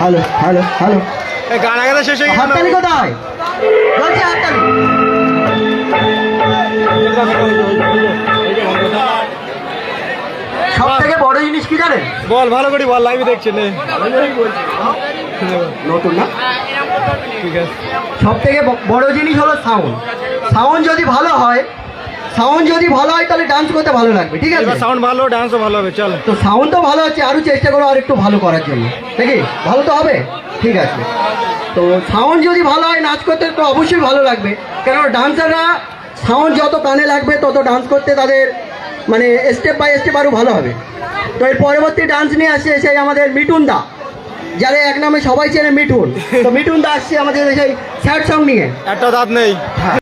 Hello hello hello. গান আগে শেষ হয়ে গেল। হাততালি কোথায়? বলছি হাততালি। সব থেকে বড় জিনিস কি জানেন? বল ভালো করে বল, লাইভে দেখছি নে। নতুন না? ঠিক আছে। সব থেকে বড় জিনিস হলো সাউন্ড। সাউন্ড যদি ভালো হয়, তাহলে ডান্স করতে ভালো লাগবে, ঠিক আছে? এবার সাউন্ড ভালো, ডান্সও ভালো হবে, চল। তো সাউন্ড তো ভালো হচ্ছে, আরও চেষ্টা করো আর একটু ভালো করার জন্য, নাকি? ভালো তো হবে, ঠিক আছে। তো সাউন্ড যদি ভালো হয়, নাচ করতে তো অবশ্যই ভালো লাগবে, কেন ডান্সাররা সাউন্ড যত কানে লাগবে তত ডান্স করতে তাদের মানে স্টেপ বাই স্টেপ আরও ভালো হবে। তো এর পরবর্তী ডান্স নিয়ে আসছে সেই আমাদের মিঠুন দা, যারা এক নামে সবাই চেনে মিঠুন। তো মিঠুন দা আসছে আমাদের সেই স্যাড সং নিয়ে। একটা দাঁত নেই। হ্যাঁ।